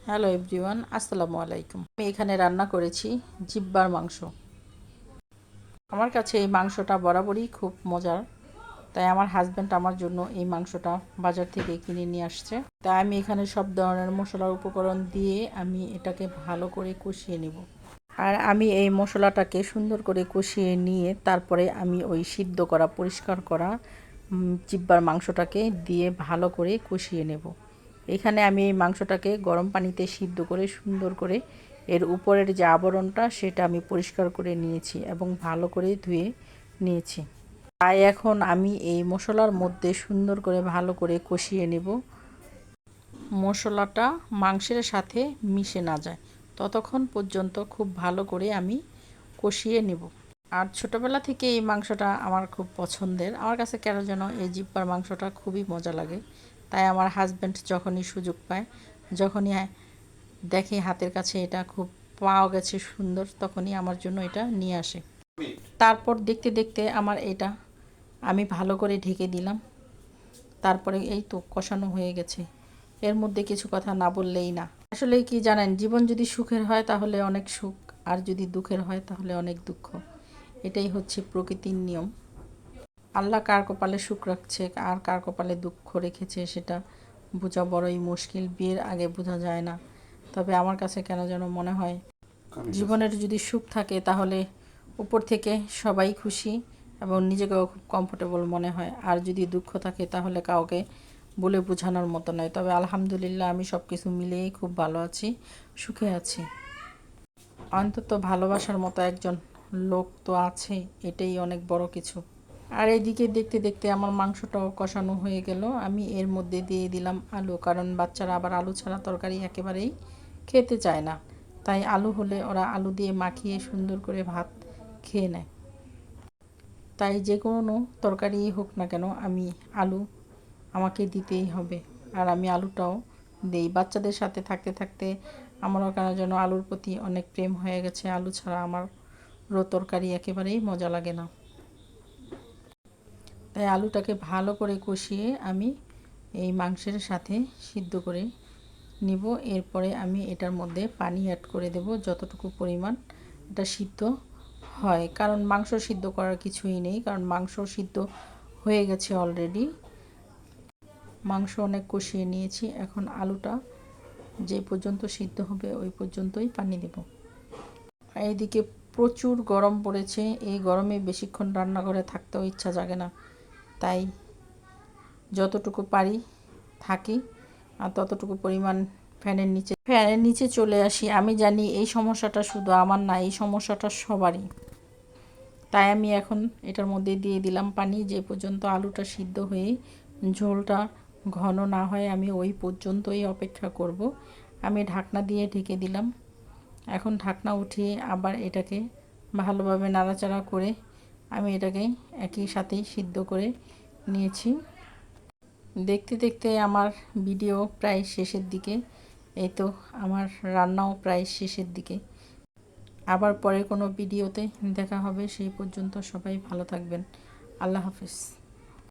Hello everyone, আসসালামু আলাইকুম। আমি এখানে রান্না করেছি জিব্বার মাংস। আমার কাছে এই মাংসটা বরাবরই খুব মজার, তাই আমার হাজব্যান্ড আমার জন্য এই মাংসটা বাজার থেকে কিনে নিয়ে আসছে। তাই আমি এখানে সব ধরনের মশলার উপকরণ দিয়ে আমি এটাকে ভালো করে কষিয়ে নেব। আর আমি এই মশলাটাকে সুন্দর করে কষিয়ে নিয়ে তারপরে আমি ওই সিদ্ধ করা পরিষ্কার করা জিব্বার মাংসটাকে দিয়ে ভালো করে কষিয়ে নেব। এখানে আমি এই মাংসটাকে গরম পানিতে সিদ্ধ করে সুন্দর করে এর উপরের যে আবরণটা সেটা আমি পরিষ্কার করে নিয়েছি এবং ভালো করে ধুয়ে নিয়েছি। তাই এখন আমি এই মশলার মধ্যে সুন্দর করে ভালো করে কষিয়ে নেব। মশলাটা মাংসের সাথে মিশে না যায় ততক্ষণ পর্যন্ত খুব ভালো করে আমি কষিয়ে নেব। আর ছোটোবেলা থেকে এই মাংসটা আমার খুব পছন্দের। আমার কাছে কেন যেন এই জিব্বার মাংসটা খুবই মজা লাগে। তাই আমার হাজব্যান্ড যখনই সুযোগ পায়, যখনই দেখে হাতের কাছে এটা খুব পাওয়া গেছে সুন্দর, তখনই আমার জন্য এটা নিয়ে আসে। তারপর দেখতে দেখতে আমার এটা আমি ভালো করে ঢেকে দিলাম। তারপরে এই তো কষানো হয়ে গেছে। এর মধ্যে কিছু কথা না বললেই না। আসলে কি জানেন, জীবন যদি সুখের হয় তাহলে অনেক সুখ, আর যদি দুঃখের হয় তাহলে অনেক দুঃখ। এটাই হচ্ছে প্রকৃতির নিয়ম। আল্লাহ কার কপালে সুখ রাখছে আর কার কপালে দুঃখ রেখেছে সেটা বোঝা বড়ই মুশকিল। বিয়ের আগে বোঝা যায় না। তবে আমার কাছে কেন যেন মনে হয় জীবনের যদি সুখ থাকে তাহলে উপর থেকে সবাই খুশি এবং নিজেকেও খুব কমফোর্টেবল মনে হয়। আর যদি দুঃখ থাকে তাহলে কাউকে বলে বোঝানোর মতো নয়। তবে আলহামদুলিল্লাহ আমি সব কিছু মিলিয়েই খুব ভালো আছি, সুখে আছি। অন্তত ভালোবাসার মতো একজন লোক তো আছে, এটাই অনেক বড় কিছু। আর এদিকে দেখতে দেখতে আমার মাংসটাও কষানো হয়ে গেল। আমি এর মধ্যে দিয়ে দিলাম আলু, কারণ বাচ্চারা আবার আলু ছাড়া তরকারি একেবারেই খেতে চায় না। তাই আলু হলে ওরা আলু দিয়ে মাখিয়ে সুন্দর করে ভাত খেয়ে নেয়। তাই যে কোনো তরকারি হোক না কেন আমি আলু আমাকে দিতেই হবে। আর আমি আলুটাও দিই। বাচ্চাদের সাথে থাকতে থাকতে আমারও কেন যেন আলুর প্রতি অনেক প্রেম হয়ে গেছে। আলু ছাড়া আমার তরকারি একেবারেই মজা লাগে না। তাই আলুটাকে ভালো করে কষিয়ে আমি এই মাংসের সাথে সিদ্ধ করে নিব। এরপরে আমি এটার মধ্যে পানি অ্যাড করে দেব যতটুকু পরিমাণ এটা সিদ্ধ হয়, কারণ মাংস সিদ্ধ করার কিছুই নেই, কারণ মাংস সিদ্ধ হয়ে গেছে অলরেডি। মাংস অনেক কষিয়ে নিয়েছি, এখন আলুটা যে পর্যন্ত সিদ্ধ হবে ওই পর্যন্তই পানি দেব। এইদিকে প্রচুর গরম পড়েছে। এই গরমে বেশিক্ষণ রান্নাঘরে থাকতেও ইচ্ছা জাগে না। তাই যতটুকু পারি থাকি, আর ততটুকু পরিমাণ ফ্যানের নিচে চলে আসি। আমি জানি এই সমস্যাটা শুধু আমার না, এই সমস্যাটা সবারই। তাই আমি এখন এটার মধ্যে দিয়ে দিলাম পানি। যে পর্যন্ত আলুটা সিদ্ধ হয়ে ঝোলটা ঘন না হয় আমি ওই পর্যন্তই অপেক্ষা করব। আমি ঢাকনা দিয়ে ঢেকে দিলাম। এখন ঢাকনা উঠিয়ে আবার এটাকে ভালোভাবে নাড়াচাড়া করে আমি এটাকে একই সাথেই সিদ্ধ করে নিয়েছি। দেখতে দেখতে আমার ভিডিও প্রায় শেষের দিকে। এই তো আমার রান্নাও প্রায় শেষের দিকে। আবার পরের কোনো ভিডিওতে দেখা হবে। সেই পর্যন্ত সবাই ভালো থাকবেন। আল্লাহ হাফেজ।